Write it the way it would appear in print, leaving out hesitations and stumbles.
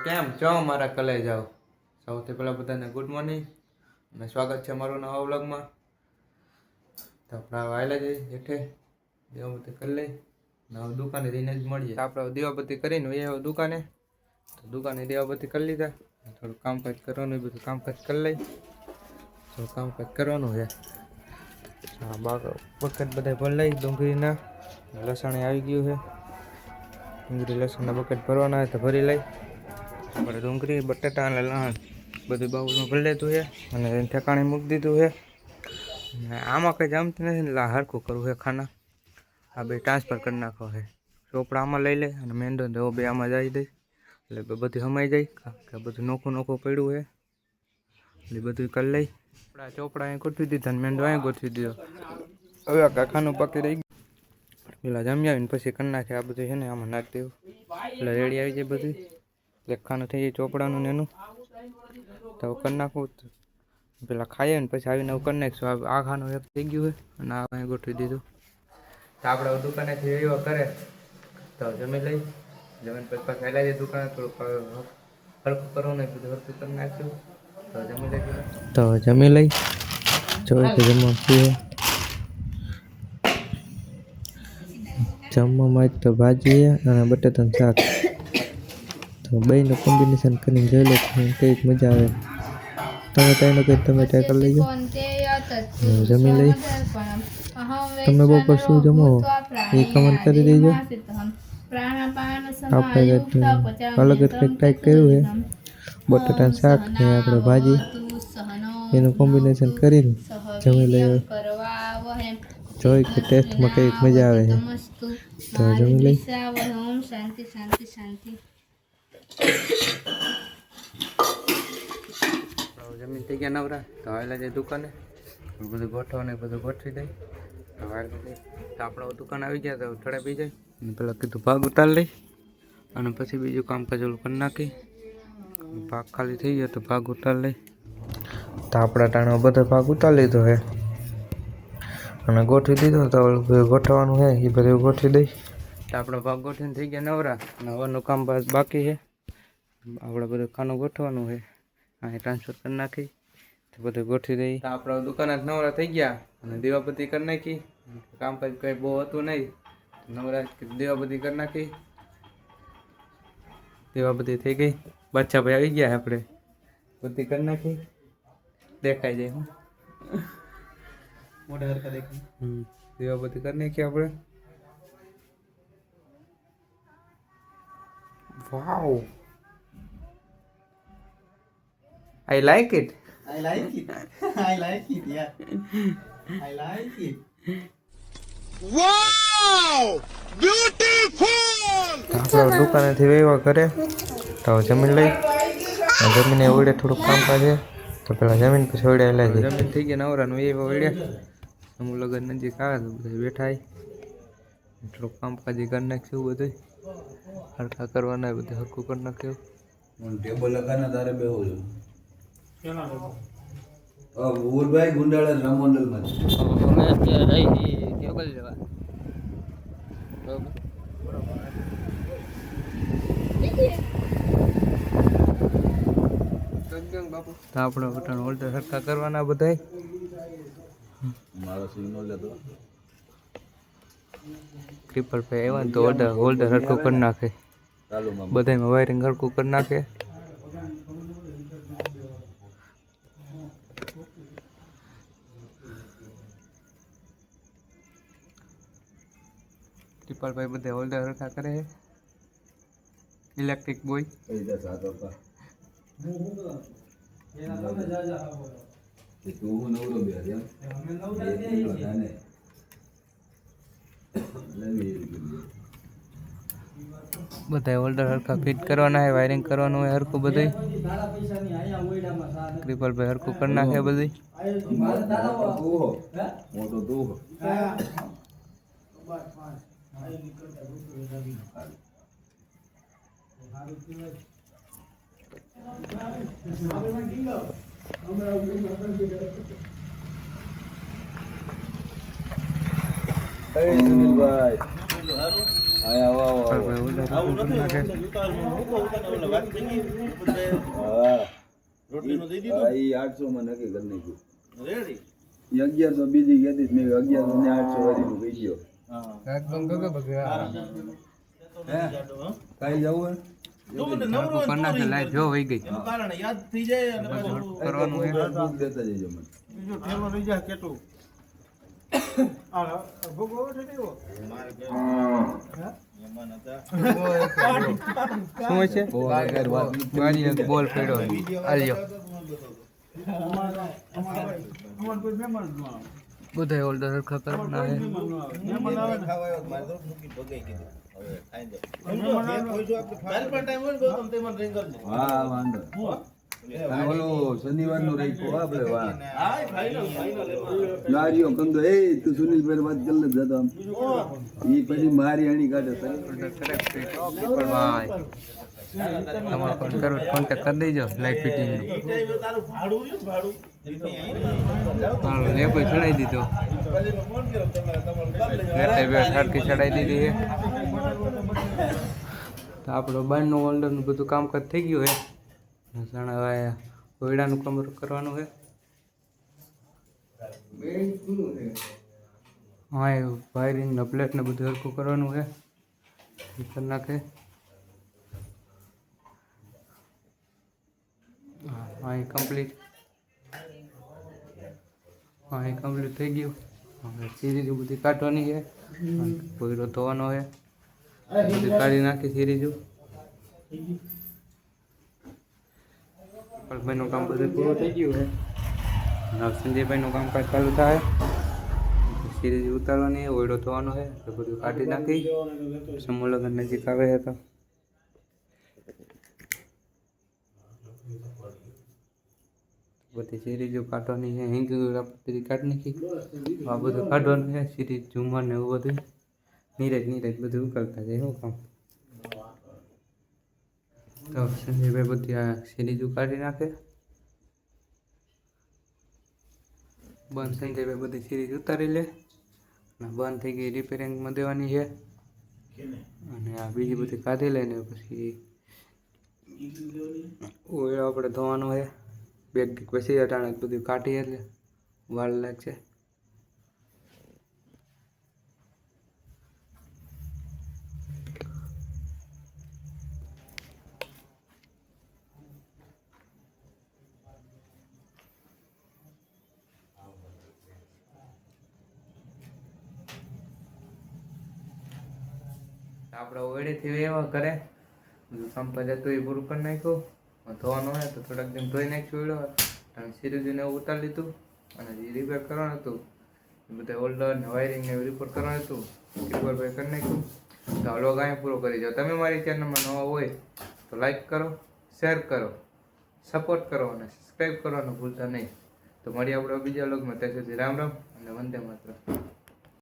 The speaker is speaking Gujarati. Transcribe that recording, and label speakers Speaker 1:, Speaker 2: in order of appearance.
Speaker 1: કેમ છો મારા કલે જાઓ. સૌથી પહેલાં બધાને ગુડ મોર્નિંગ અને સ્વાગત છે મારું નવા વ્લોગમાં. તો આપણે વાયલા જઈએ હેઠે દીવાબત્તી કરી લઈ ને હવે દુકાને જઈને જ મળીએ. આપણે દીવાબત્તી કરીને એ દુકાને તો દુકાને દીવાબત્તી કરી લીધા. થોડું કામકાજ કરવાનું બધું કામકાજ કરી લઈ. થોડું કામકાજ કરવાનું છે. હા બકેટ બધા ભરી લઈ. ડુંગળીના લસણ આવી ગયું છે. ડુંગળી લસણના બકેટ ભરવાના હોય તો ભરી લઈ. આપણે ડુંગળી બટાટા અને લસણ બધું બાઉલમાં ભરી લીધું છે અને ઠેકાણે મૂકી દીધું છે. આમાં કંઈ જમતું નથી ને હરખું કરવું છે ખાના. આ બે ટ્રાન્સફર કરી નાખો છે. ચોપડા આમાં લઈ લે અને મેંદો ને બે આમાં જાય દઈ એટલે બધું સમાઈ જાય. કે બધું નોખું નોખું પડ્યું છે એટલે બધું કરી લઈ. આપણા ચોપડા અહીં ગોઠવી દીધા અને મેંદો અહીં ગોઠવી દીધો. હવે આ કાખાનું પાકી રહી ગયું. પેલા જમી આવીને પછી કરી નાખે આ બધું છે ને આમાં નાખી દેવું એટલે રેડી આવી જાય બધું. લેખાનું થઈ જાય ચોપડાનું ને એનું તો કરી નાખવું. પેલા ખાઈએ ને પછી આવીને કરી નાખીશું. આ ખાનું એક થઈ ગયું હોય અને આ અહીં ગોઠવી દીધું. તો આપણે દુકાનેથી એવા કરે તો જમી લઈ. જમીન પછી પાછા ખાઈ લઈએ દુકાને. થોડુંક હરખું કરવાનું બધું હરખું કરી નાખ્યું તો જમી લઈ. તો જમી લઈ જોઈ કે જમવા પીએ જમવામાં તો ભાજી અને બટાટાનું શાક. તો બેયનું કોમ્બિનેશન કરીને જોઈ લો કંઈક મજા આવે. ટમેટાનું કંઈક તમે ટ્રાય કરી લેજો. જમી લઈ. તમે બપોર શું જમો એ કમેન્ટ કરી દેજો. આપણે અલગ જ કંઈક ટ્રાય કર્યું છે. બટાટાનું શાક ને આપણે ભાજી એનું કોમ્બિનેશન કરીને જમી લઈએ. જોઈ કે ટેસ્ટમાં કંઈક મજા આવે છે તો જમી લઈ. જમીન થઈ ગયા નવરા તો આવેલા જાય દુકાને. બધું ગોઠવવાનું બધું ગોઠવી દઈ તો આપણે દુકાન આવી ગયા તો થોડા પી જાય અને પેલા કીધું ભાગ ઉતાર લઈ અને પછી બીજું કામકાજ ઓલું કરી નાખી. ભાગ ખાલી થઈ ગયો તો ભાગ ઉતાર લઈ. તો આપણા ટાણો બધો ભાગ ઉતાર લીધો છે અને ગોઠવી દીધો. તો બધું ગોઠવવાનું છે એ બધું ગોઠવી દઈ. તો આપણે ભાગ ગોઠવીને થઈ ગયા નવરા અને હવાનું કામ બાકી છે. આપણે બધું ખાનું ગોઠવાનું છે. અહીં ટ્રાન્સફર કરી નાખી તો બધું ગોઠવી દઈ. તો આપણે દુકાને નવરા થઈ ગયા અને દીવાબત્તી કરી નાખી. કામકાજ કંઈ બહુ હતું નહીં. નવરા દીવાબત્તી કરી નાખી. દીવાબત્તી થઈ ગઈ. બચ્ચા ભાઈ આવી ગયા આપણે બત્તી કરી નાખી. દેખાઈ જાય હું મોટા હરખા દેખાય. દીવાબત્તી કરી નાખી આપણે. વાવ I like it.
Speaker 2: I like it. I like it, yeah. I like it.
Speaker 3: Wow! Beautiful!
Speaker 1: આપણે દુકાનેથી વેવા કરે તો જમીન લઈ. જમીને ઓળે થોડુંક કામકાજ છે તો પેલા જમીન પછી ઓળે લાગી. જમીન થઈ ગયા નવરાનું એ ઓળ્યા. અમુક લગન નજીક આવે તો બધા બેઠા. થોડુંક કામકાજ કરી નાખ્યું બધું હરખા કરવાના બધું હરખું કરી નાખ્યું.
Speaker 2: ટેબલ લગાના તારે બેહો છો. ભૂરભાઈ ગુંડાળા રામમંડલમાં
Speaker 1: અમે અત્યારે રહી ટેબલ લેવા તો આપણે બટન હોલ્ડર સરખા કરવાના બધા.
Speaker 2: મારો સિગ્નલ લેતો
Speaker 1: ટ્રિપલ પે આવ્યા ને તો હોલ્ડર હરખું કરી નાખે. બધામાં વાયરિંગ હરખું કરી નાખે. ટ્રિપલભાઈ બધા હોલ્ડર હરખા કરે છે. ઇલેક્ટ્રિક બોય બધા હોલ્ડર હરખા ફિટ કરવાના છે. વાયરિંગ કરવાનું હોય હરખું બધું. ટ્રિપલભાઈ હરખું કરી નાખે બધું.
Speaker 2: સુનિલભાઈ
Speaker 1: ભાઈ ઓર્ડર કરી નાખે.
Speaker 3: એ 800 માં નક્કી કરી નાખ્યું. 1100 બીજી કહેતી મેં 1100 ને 800 વાળીનું કહી ગયો.
Speaker 1: એકદમ ગગા બગા.
Speaker 3: કાંઈ જવું
Speaker 1: ઉપર નાખે લાઈટ જો વહી ગઈ.
Speaker 2: યાદ થઈ જાય અને
Speaker 1: કરવાનું હે.
Speaker 3: બુક દેતા જજો મને.
Speaker 2: બીજો ઠેલો લઈ જા કેટલું આ ભોગવો છે કેવો
Speaker 1: શું છે? બારી બોલ પડ્યો આલ્યો. બધા ઓર્ડર સરખા કરવાના હે.
Speaker 3: હા વાંધો. અને ઓલો શનિવારનું રાખ્યું આપણે વાહ. લારીઓ કંદો એ તું સુનિલભાઈ વાત કરી લે જતો આમ. એ પછી મારી આણી કાઢે
Speaker 1: ભાઈ તમારે ફોન કરો કોન્ટેક્ટ કરી દેજો લાઈટ ફિટિંગ નું. લે કોઈ ચડાવી દીધો. હરકી ચડાવી દીધી છે. તો આપણો બારનું ઓર્ડરનું બધું કામકાજ થઈ ગયું હે. હવે કોયડાનું કામ કરવાનું છે. હા એ વાયરિંગ ને પ્લેટ ને બધું હરખું કરવાનું છે. કરી નાખે. હા એ કમ્પ્લીટ. હા એ કમ્પ્લીટ થઈ ગયું. હવે સિરીઝ બધી કાઢવાની છે. કોયડો ધોવાનો છે. બધી કાઢી નાખી સિરીઝ. ભાઈનું કામ બધું પૂરું થઈ ગયું છે. હવે સંજયભાઈનું કામકાજ ચાલુ થાય. સિરીઝ ઉતારવાની ઓયડો થવાનો છે. તો બધું કાઢી નાખી. સમૂહ લગ્ન નજીક આવે છે તો બધી સિરીઝો કાઢવાની છે. હિંગ બધી કાઢી નાખી. આ બધું કાઢવાનું છે. સિરીઝ ઝુમર ને એવું બધું નીરજ બધું ઉકળતા જાય. શું કામ તો સંજયભાઈ બધી આ સિરીઝ કાઢી નાખે. બંધ સંજયભાઈ બધી સિરીઝ ઉતારી લે. અને બંધ થઈ ગઈ રિપેરિંગમાં દેવાની છે. અને આ બીજી બધી કાઢી લઈને પછી ઓળો આપણે ધોવાનો છે. બેગ પછી અટાણે બધું કાઢી એટલે વાર લાગશે. આપણે ઓળેથી એવા કરે બધું કામ પછી હતું એ પૂરું કરી નાખ્યું. ધોવાનું હોય તો થોડાક દિન ધોઈ નાખ્યું ઓળો અને સિરીઝને એવું ઉતારી લીધું. અને જે રિપેર કરવાનું હતું એ બધા હોલ્ડર ને વાયરિંગ ને રિપેર કરવાનું હતું કિશોરભાઈ કરી નાખ્યું. તો વ્લોગ અહીં પૂરો કરી જાઓ. તમે મારી ચેનલમાં નવા હોય તો લાઈક કરો, શેર કરો, સપોર્ટ કરો અને સબસ્ક્રાઈબ કરવાનું ભૂલતા નહીં. તો મળીએ આપણે બીજા વ્લોગમાં. ત્યાં સુધી રામ રામ અને વંદે માતરમ.